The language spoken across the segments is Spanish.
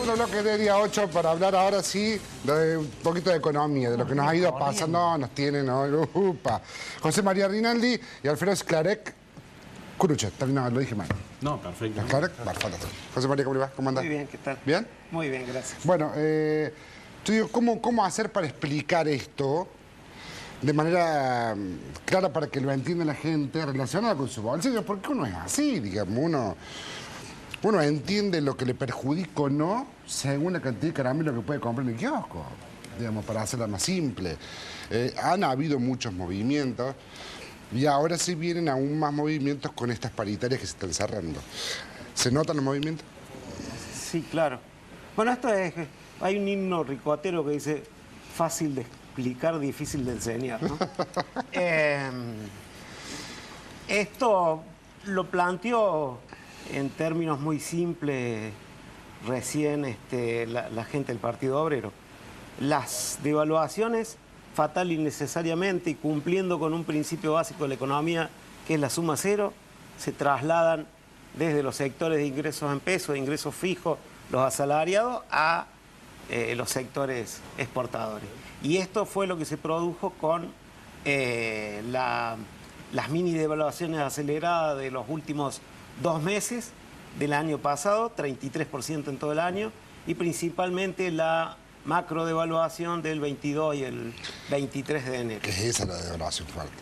otro bloque de día 8 para hablar ahora sí de un poquito de economía, de lo que nos ha ido pasando, nos tienen, ¿no? Upa. José María Rinaldi y Alfredo Sclarec Curuchet. También lo dije mal. No, perfecto. Sclarec, fantástico. José María, ¿cómo le va? ¿Cómo anda? Muy bien, ¿qué tal? ¿Bien? Muy bien, gracias. Bueno, yo digo, ¿cómo hacer para explicar esto de manera clara para que lo entienda la gente relacionada con su bolsillo? Porque uno es así, digamos, uno entiende lo que le perjudica o no según la cantidad de caramelo que puede comprar en el kiosco, digamos, para hacerla más simple. Han habido muchos movimientos y ahora sí vienen aún más movimientos con estas paritarias que se están cerrando. ¿Se notan los movimientos? Sí, claro. Bueno, esto es... Hay un himno ricotero que dice fácil de explicar, difícil de enseñar, ¿no? Esto lo planteó en términos muy simples recién la gente del Partido Obrero. Las devaluaciones, fatal y necesariamente, y cumpliendo con un principio básico de la economía, que es la suma cero, se trasladan desde los sectores de ingresos en pesos, de ingresos fijos, los asalariados, a los sectores exportadores. Y esto fue lo que se produjo con las mini devaluaciones aceleradas de los últimos 2 meses del año pasado, 33% en todo el año, y principalmente la macro devaluación del 22 y el 23 de enero. ¿Qué es esa la devaluación fuerte?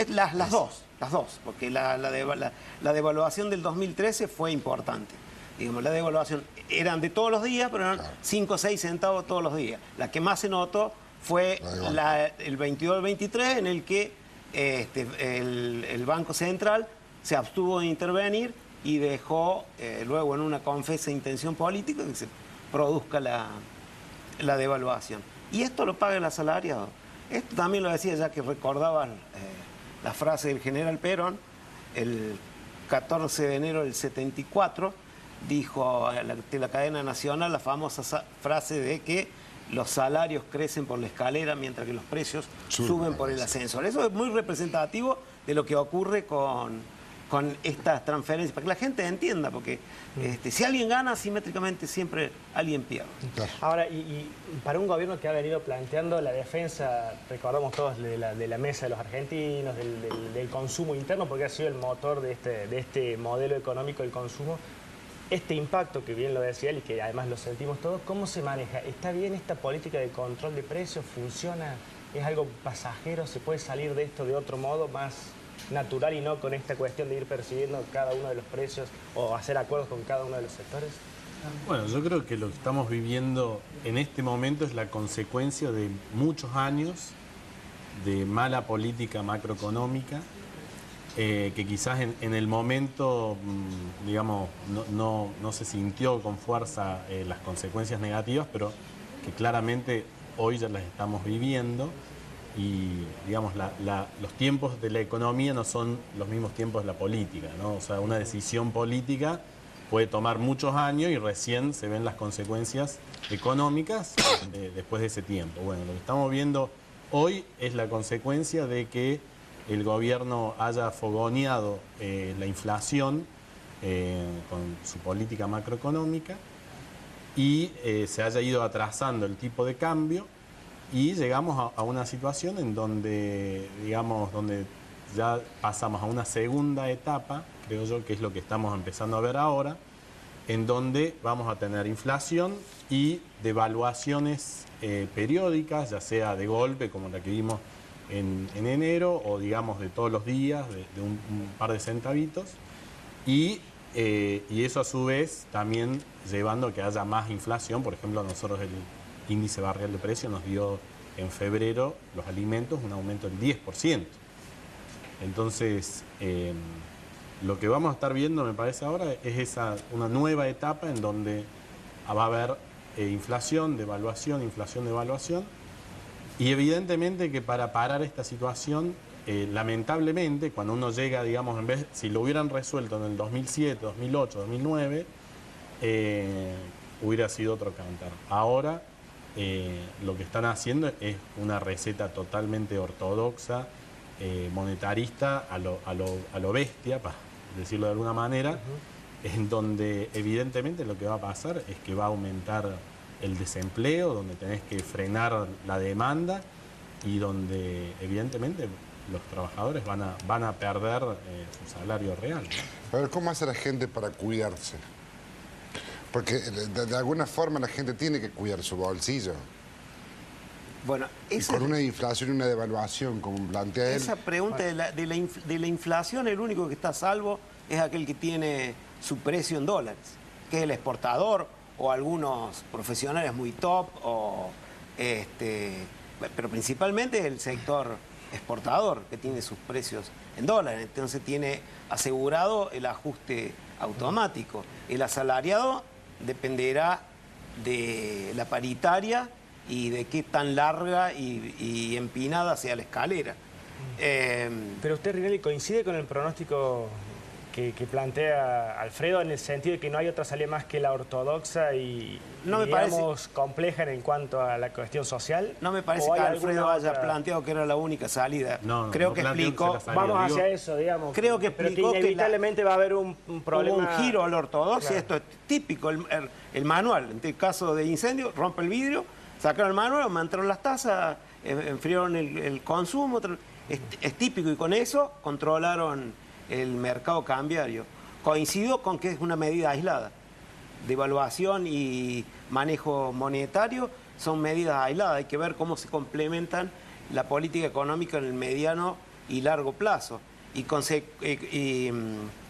Las dos, porque la devaluación del 2013 fue importante. Digamos, la devaluación eran de todos los días, pero eran 5 o 6 centavos todos los días. La que más se notó fue el 22 al 23, en el que el Banco Central se abstuvo de intervenir y dejó luego en una confesa intención política que se produzca la devaluación. Y esto lo paga el asalariado. Esto también lo decía ya que recordaban la frase del general Perón, el 14 de enero del 74, dijo de la cadena nacional la famosa frase de que los salarios crecen por la escalera mientras que los precios suben por el ascensor. Eso es muy representativo de lo que ocurre con estas transferencias, para que la gente entienda, porque si alguien gana, asimétricamente siempre alguien pierde. Ahora, y para un gobierno que ha venido planteando la defensa, recordamos todos, de la mesa de los argentinos, del consumo interno, porque ha sido el motor de este modelo económico del consumo, este impacto, que bien lo decía él y que además lo sentimos todos, ¿cómo se maneja? ¿Está bien esta política de control de precios? ¿Funciona? ¿Es algo pasajero? ¿Se puede salir de esto de otro modo más natural y no con esta cuestión de ir percibiendo cada uno de los precios o hacer acuerdos con cada uno de los sectores? Bueno, yo creo que lo que estamos viviendo en este momento es la consecuencia de muchos años de mala política macroeconómica, que quizás en el momento, digamos, no se sintió con fuerza las consecuencias negativas, pero que claramente hoy ya las estamos viviendo. Y, digamos, los tiempos de la economía no son los mismos tiempos de la política, ¿no? O sea, una decisión política puede tomar muchos años y recién se ven las consecuencias económicas después de ese tiempo. Bueno, lo que estamos viendo hoy es la consecuencia de que el gobierno haya fogoneado la inflación con su política macroeconómica y se haya ido atrasando el tipo de cambio. Y llegamos a una situación en donde, digamos, donde ya pasamos a una segunda etapa, creo yo que es lo que estamos empezando a ver ahora, en donde vamos a tener inflación y devaluaciones periódicas, ya sea de golpe, como la que vimos en enero, o digamos de todos los días, de un par de centavitos, y eso a su vez también llevando a que haya más inflación. Por ejemplo, nosotros el índice barrial de precios nos dio en febrero los alimentos un aumento del 10%. Entonces, lo que vamos a estar viendo, me parece ahora, es una nueva etapa en donde va a haber inflación, devaluación, inflación, devaluación. Y evidentemente que para parar esta situación, lamentablemente, cuando uno llega, digamos, si lo hubieran resuelto en el 2007, 2008, 2009, hubiera sido otro cantar. Ahora lo que están haciendo es una receta totalmente ortodoxa, monetarista, a lo bestia, para decirlo de alguna manera, en donde evidentemente lo que va a pasar es que va a aumentar el desempleo, donde tenés que frenar la demanda y donde evidentemente los trabajadores van a perder su salario real. A ver, ¿cómo hace la gente para cuidarse? Porque de alguna forma la gente tiene que cuidar su bolsillo. Bueno, Y con una inflación y una devaluación, como plantea él. esa pregunta de la inflación, el único que está a salvo es aquel que tiene su precio en dólares, que es el exportador o algunos profesionales muy top, pero principalmente el sector exportador, que tiene sus precios en dólares, entonces tiene asegurado el ajuste automático. El asalariado dependerá de la paritaria y de qué tan larga y empinada sea la escalera. Pero usted, Rinelli, coincide con el pronóstico que plantea Alfredo en el sentido de que no hay otra salida más que la ortodoxa y No me digamos, compleja en cuanto a la cuestión social. No me parece ¿O que hay Alfredo alguna haya otra? planteado que era la única salida. No, Creo no que planteó que explicó. sea la salida. Vamos Digo, hacia eso, digamos. Creo que pero explicó que inevitablemente va a haber un problema. Hubo un giro a la ortodoxia, Claro. esto es típico, el manual. En el caso de incendio, rompe el vidrio, sacaron el manual, aumentaron las tasas, enfriaron el consumo. Es típico y con eso controlaron el mercado cambiario. Coincido con que es una medida aislada. Devaluación y manejo monetario son medidas aisladas. Hay que ver cómo se complementan la política económica en el mediano y largo plazo. Y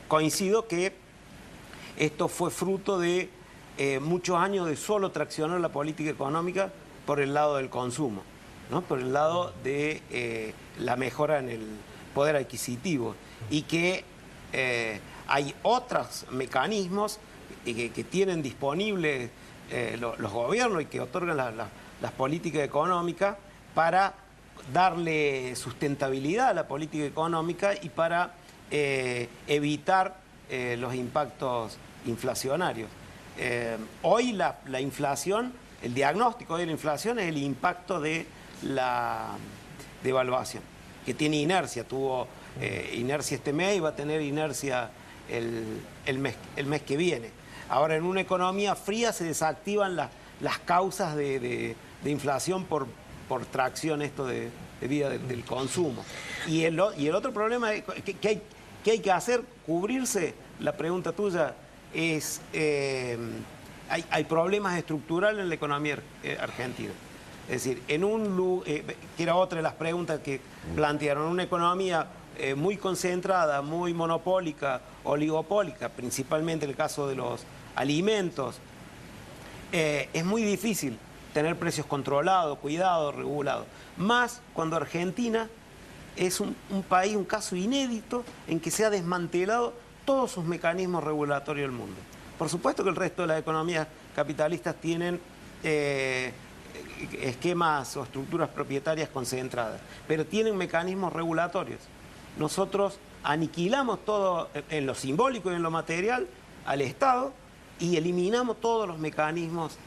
coincido que esto fue fruto de muchos años de solo traccionar la política económica por el lado del consumo, ¿no? Por el lado de la mejora en el poder adquisitivo y que hay otros mecanismos que tienen disponibles los gobiernos y que otorgan las políticas económicas para darle sustentabilidad a la política económica y para evitar los impactos inflacionarios. Hoy la inflación, el diagnóstico de la inflación es el impacto de la devaluación, que tiene inercia, tuvo inercia este mes y va a tener inercia el mes que viene. Ahora, en una economía fría se desactivan las causas de inflación por tracción esto de vida del consumo. Y el otro problema que hay que hacer, cubrirse, la pregunta tuya es, hay problemas estructurales en la economía argentina. Es decir, que era otra de las preguntas que plantearon, una economía muy concentrada, muy monopólica, oligopólica, principalmente en el caso de los alimentos, es muy difícil tener precios controlados, cuidados, regulados. Más cuando Argentina es un país, un caso inédito en que se ha desmantelado todos sus mecanismos regulatorios del mundo. Por supuesto que el resto de las economías capitalistas tienen esquemas o estructuras propietarias concentradas, pero tienen mecanismos regulatorios. Nosotros aniquilamos todo en lo simbólico y en lo material al Estado y eliminamos todos los mecanismos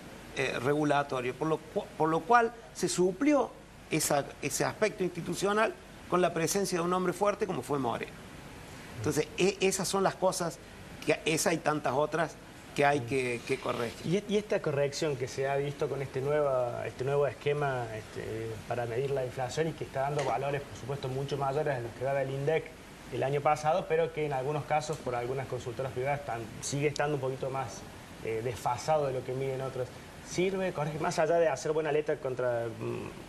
regulatorios, por lo cual se suplió ese aspecto institucional con la presencia de un hombre fuerte como fue Moreno. Entonces, esas son las cosas, esa y tantas otras que hay que corregir. Y esta corrección que se ha visto con este nuevo esquema para medir la inflación y que está dando valores, por supuesto, mucho mayores a los que daba el INDEC el año pasado, pero que en algunos casos, por algunas consultoras privadas, sigue estando un poquito más desfasado de lo que miden otros. ¿Sirve, más allá de hacer buena letra contra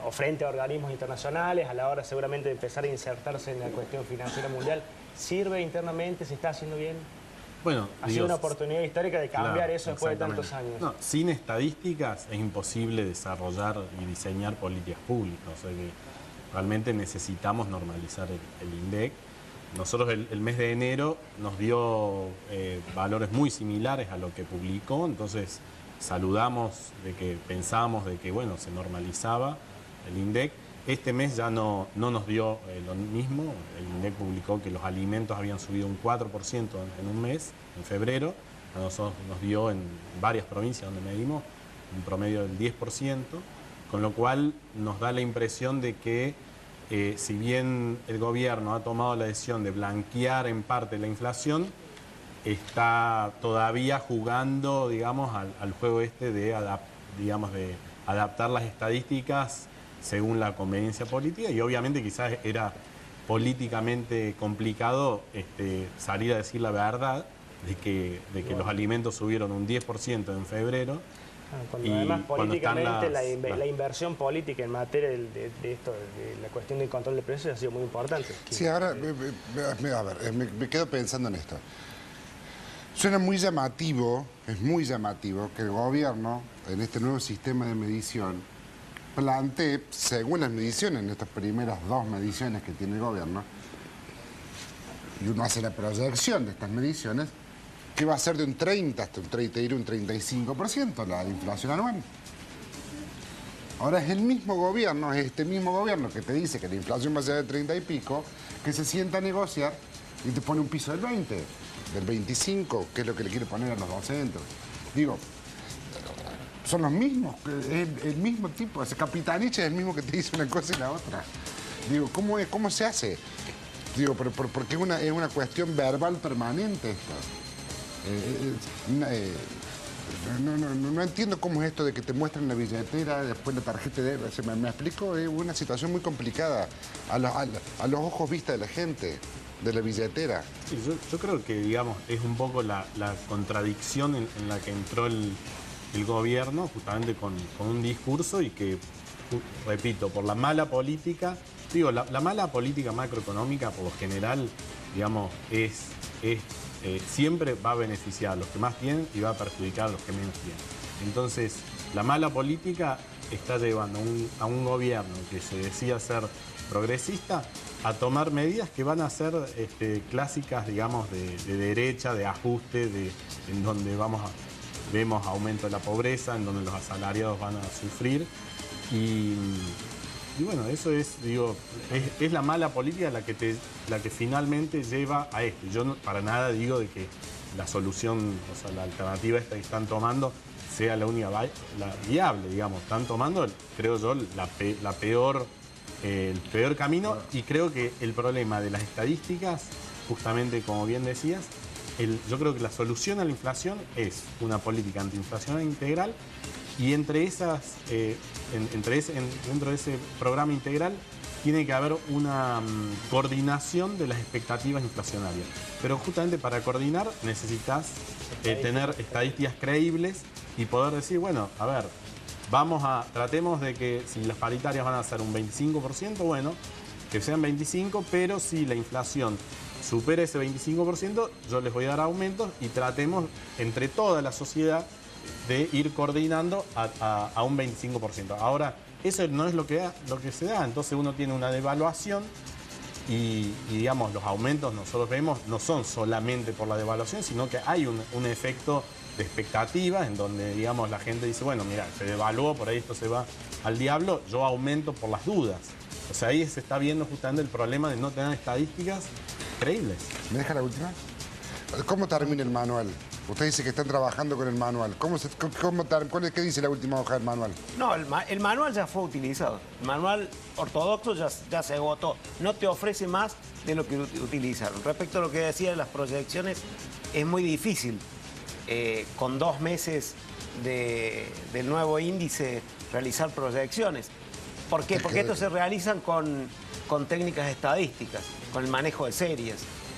o frente a organismos internacionales, a la hora seguramente de empezar a insertarse en la cuestión financiera mundial, sirve internamente, se está haciendo bien? Bueno, Ha sido una oportunidad histórica de cambiar eso después de tantos años. No, sin estadísticas es imposible desarrollar y diseñar políticas públicas. O sea que realmente necesitamos normalizar el INDEC. Nosotros el mes de enero nos dio valores muy similares a lo que publicó, entonces saludamos de que pensábamos de que bueno, se normalizaba el INDEC. Este mes ya no nos dio lo mismo. El INDEC publicó que los alimentos habían subido un 4% en un mes, en febrero. A nosotros nos dio en varias provincias donde medimos un promedio del 10%, con lo cual nos da la impresión de que si bien el gobierno ha tomado la decisión de blanquear en parte la inflación, está todavía jugando, digamos, al juego este de, de adaptar las estadísticas según la conveniencia política, y obviamente quizás era políticamente complicado salir a decir la verdad de que los alimentos subieron un 10% en febrero. Cuando además políticamente la inversión política en materia de esto, de la cuestión del control de precios ha sido muy importante. Sí, ahora, a ver, me quedo pensando en esto. Suena muy llamativo, es muy llamativo que el gobierno, en este nuevo sistema de medición, plantee, según las mediciones, en estas primeras 2 mediciones que tiene el gobierno, y uno hace la proyección de estas mediciones, que va a ser de un 30 hasta un 35% la inflación anual. Ahora es el mismo gobierno, es este mismo gobierno que te dice que la inflación va a ser de 30 y pico, que se sienta a negociar y te pone un piso del 20, del 25, que es lo que le quiere poner a los docentes. Digo, son los mismos, el mismo tipo, ese Capitanich es el mismo que te dice una cosa y la otra. Digo, ¿cómo se hace? Digo, porque es una cuestión verbal permanente esto. No entiendo cómo es esto de que te muestran la billetera, después la tarjeta de... ¿Me explico? Es una situación muy complicada a los ojos vista de la gente, de la billetera. Sí, yo creo que, digamos, es un poco la contradicción en la que entró el gobierno, justamente con un discurso y que, repito, por la mala política, digo, la mala política macroeconómica por lo general, digamos, siempre va a beneficiar a los que más tienen y va a perjudicar a los que menos tienen. Entonces, la mala política está llevando a un gobierno que se decía ser progresista a tomar medidas que van a ser clásicas, digamos, de derecha, de ajuste, en donde vemos aumento de la pobreza, en donde los asalariados van a sufrir. Y bueno, eso es, digo, es la mala política la que finalmente lleva a esto. Yo no, para nada digo de que la solución, o sea, la alternativa esta que están tomando sea la única la viable, digamos. Están tomando, creo yo, el peor camino, y creo que el problema de las estadísticas, justamente como bien decías, yo creo que la solución a la inflación es una política antiinflacionaria integral, y dentro de ese programa integral tiene que haber una coordinación de las expectativas inflacionarias. Pero justamente para coordinar necesitas tener estadísticas creíbles y poder decir, bueno, a ver, tratemos de que si las paritarias van a ser un 25%, bueno, que sean 25%, pero si la inflación supera ese 25%, yo les voy a dar aumentos, y tratemos entre toda la sociedad de ir coordinando a un 25%. Ahora, eso no es lo que se da, entonces uno tiene una devaluación y digamos, los aumentos nosotros vemos no son solamente por la devaluación, sino que hay un efecto de expectativas en donde, digamos, la gente dice, bueno, mira, se devaluó, por ahí esto se va al diablo, yo aumento por las dudas. O sea, ahí se está viendo justamente el problema de no tener estadísticas creíbles. ¿Me deja la última? ¿Cómo termina el manual? Usted dice que están trabajando con el manual. ¿Qué dice la última hoja del manual? No, el manual ya fue utilizado. El manual ortodoxo ya se agotó. No te ofrece más de lo que utilizaron. Respecto a lo que decía de las proyecciones, es muy difícil con 2 meses del nuevo índice realizar proyecciones. ¿Por qué? Porque estos se realizan con técnicas estadísticas, con el manejo de series.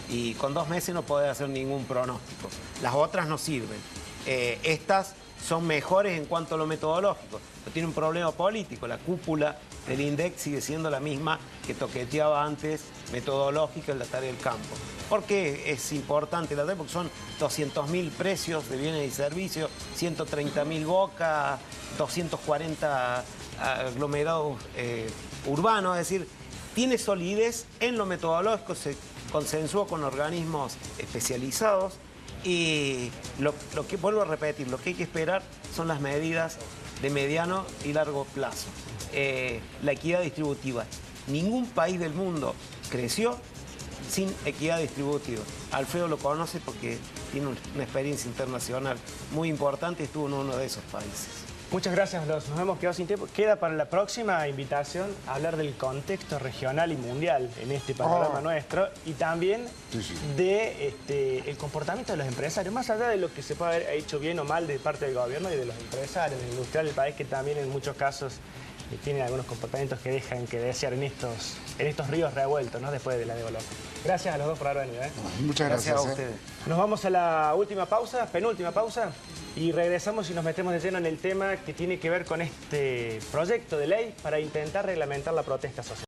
Y con 2 meses no podés hacer ningún pronóstico. Las otras no sirven. Estas son mejores en cuanto a lo metodológico, pero tiene un problema político. La cúpula del INDEC sigue siendo la misma que toqueteaba antes, metodológica en la tarea del campo. ¿Por qué es importante la tarea? Porque son 200.000 precios de bienes y servicios, 130.000 bocas, 240 aglomerados urbanos, es decir, tiene solidez en lo metodológico, se consensúa con organismos especializados, y lo que vuelvo a repetir, lo que hay que esperar son las medidas de mediano y largo plazo. La equidad distributiva. Ningún país del mundo creció sin equidad distributiva. Alfredo lo conoce porque tiene una experiencia internacional muy importante y estuvo en uno de esos países. Muchas gracias, nos hemos quedado sin tiempo. Queda para la próxima invitación hablar del contexto regional y mundial en este panorama nuestro y también de el comportamiento de los empresarios, más allá de lo que se puede haber hecho bien o mal de parte del gobierno y de los empresarios, el industrial del país, que también en muchos casos tienen algunos comportamientos que dejan que desear en estos ríos revueltos, ¿no? Después de la devaluación. Gracias a los dos por haber venido. Muchas gracias. A ustedes. Nos vamos a la última pausa, penúltima pausa, y regresamos y nos metemos de lleno en el tema que tiene que ver con este proyecto de ley para intentar reglamentar la protesta social.